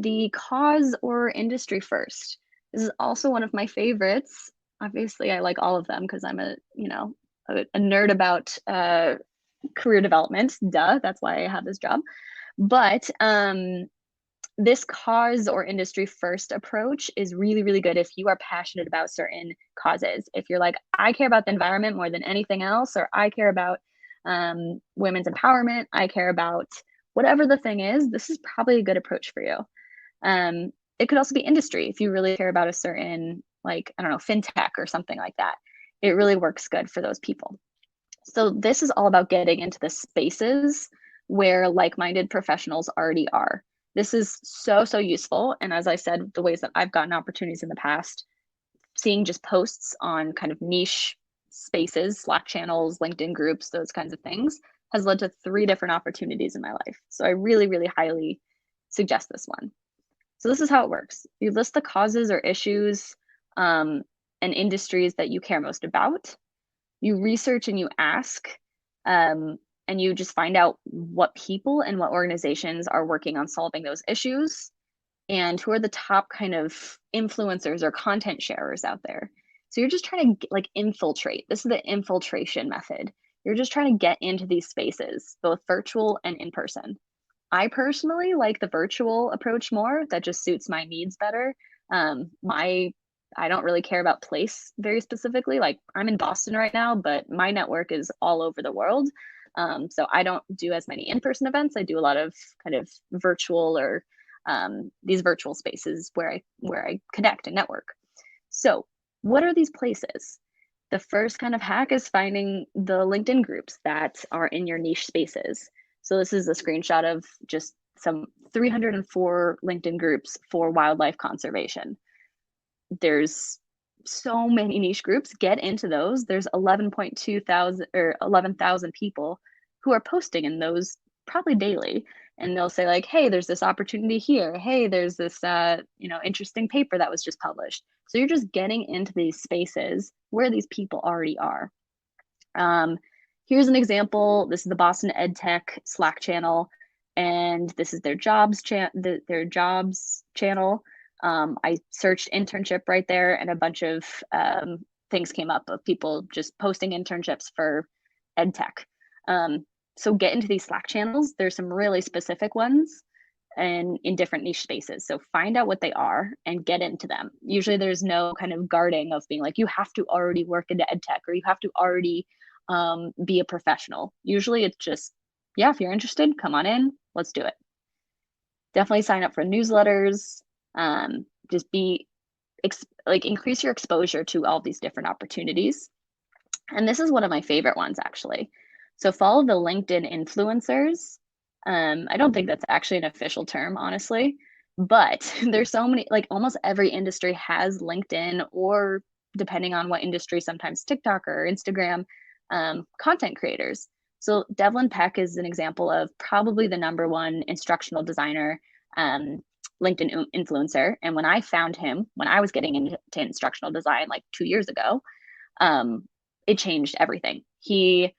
the cause or industry first. This is also one of my favorites. Obviously, I like all of them because I'm a nerd about career development. Duh, that's why I have this job. But this cause or industry first approach is really, really good if you are passionate about certain causes. If you're like, I care about the environment more than anything else, or I care about women's empowerment, I care about whatever the thing is, this is probably a good approach for you. It could also be industry if you really care about a certain, like, I don't know, fintech or something like that. It really works good for those people. So this is all about getting into the spaces where like-minded professionals already are. This is so, so useful. And as I said, the ways that I've gotten opportunities in the past, seeing just posts on kind of niche spaces, Slack channels, LinkedIn groups, those kinds of things, has led to 3 different opportunities in my life. So I really, really highly suggest this one. So this is how it works. You list the causes or issues and industries that you care most about. You research and you ask, and you just find out what people and what organizations are working on solving those issues and who are the top kind of influencers or content sharers out there. So you're just trying to like infiltrate. This is the infiltration method. You're just trying to get into these spaces, both virtual and in person. I personally like the virtual approach more. That just suits my needs better. My I don't really care about place very specifically. Like I'm in Boston right now, but my network is all over the world. So I don't do as many in-person events. I do a lot of kind of virtual or these virtual spaces where I connect and network. So what are these places? The first kind of hack is finding the LinkedIn groups that are in your niche spaces. So this is a screenshot of just some 304 LinkedIn groups for wildlife conservation. There's so many niche groups. Get into those. There's 11.2 thousand or 11,000 people who are posting in those probably daily, and they'll say like, hey, there's this opportunity here, hey, there's this interesting paper that was just published. So you're just getting into these spaces where these people already are. Here's an example. This is the Boston EdTech Slack channel, and this is their jobs channel. I searched internship right there, and a bunch of things came up of people just posting internships for EdTech. So get into these Slack channels. There's some really specific ones and in different niche spaces. So find out what they are and get into them. Usually there's no kind of guarding of being like, you have to already work into EdTech or you have to already be a professional. Usually it's just, yeah, if you're interested, come on in, let's do it. Definitely sign up for newsletters. Just increase your exposure to all these different opportunities. And this is one of my favorite ones, actually. So follow the LinkedIn influencers. I don't think that's actually an official term, honestly, but there's so many, like almost every industry has LinkedIn, or depending on what industry, sometimes TikTok or Instagram content creators. So Devlin Peck is an example of probably the #1 instructional designer LinkedIn influencer. And when I found him, when I was getting into instructional design like 2 years ago, it changed everything. He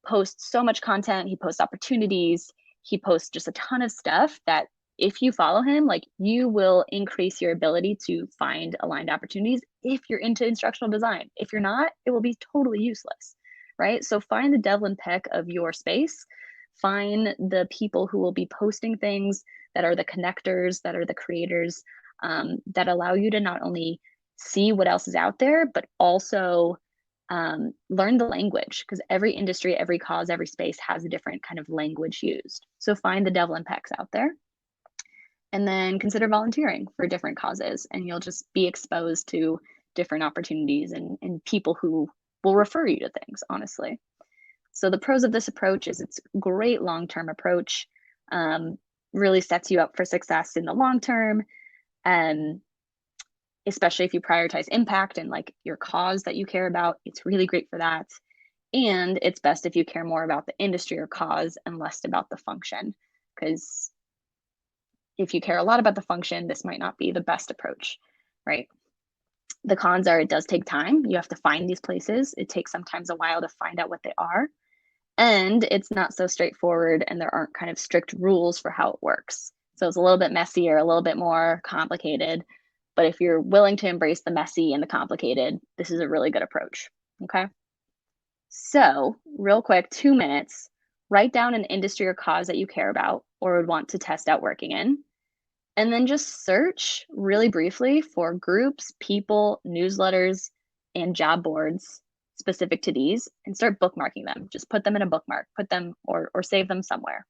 posts so much content, he posts opportunities, he posts just a ton of stuff that if you follow him, like you will increase your ability to find aligned opportunities if you're into instructional design. If you're not, it will be totally useless, right? So find the Devlin Peck of your space, find the people who will be posting things that are the connectors, that are the creators, that allow you to not only see what else is out there, but also learn the language, because every industry, every cause, every space has a different kind of language used. So find the Devlin Pecks out there, and then consider volunteering for different causes, and you'll just be exposed to different opportunities and people who will refer you to things, honestly. So the pros of this approach is it's a great long-term approach, really sets you up for success in the long term, and especially if you prioritize impact and like your cause that you care about, it's really great for that. And it's best if you care more about the industry or cause and less about the function, because if you care a lot about the function, this might not be the best approach, right? The cons are it does take time. You have to find these places. It takes sometimes a while to find out what they are. And it's not so straightforward, and there aren't kind of strict rules for how it works. So it's a little bit messier, a little bit more complicated. But if you're willing to embrace the messy and the complicated, this is a really good approach. Okay. So, real quick, 2 minutes, write down an industry or cause that you care about or would want to test out working in. And then just search really briefly for groups, people, newsletters, and job boards specific to these and start bookmarking them. Just put them in a bookmark, put them or save them somewhere.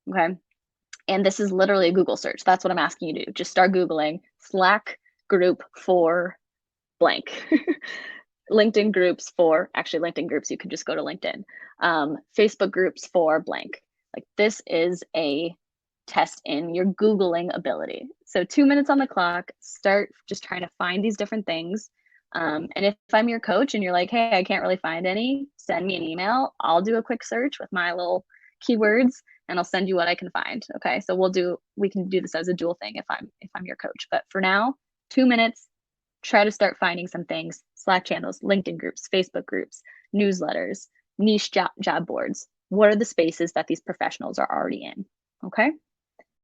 Okay. And this is literally a Google search. That's what I'm asking you to do. Just start Googling Slack group for blank. LinkedIn groups for, actually, LinkedIn groups, you can just go to LinkedIn. Facebook groups for blank. Like, this is a test in your Googling ability. So 2 minutes on the clock, start just trying to find these different things. And if I'm your coach and you're like, hey, I can't really find any, send me an email. I'll do a quick search with my little keywords and I'll send you what I can find. Okay. So we can do this as a dual thing if I'm your coach. But for now, 2 minutes, try to start finding some things: Slack channels, LinkedIn groups, Facebook groups, newsletters, niche job boards. What are the spaces that these professionals are already in? Okay.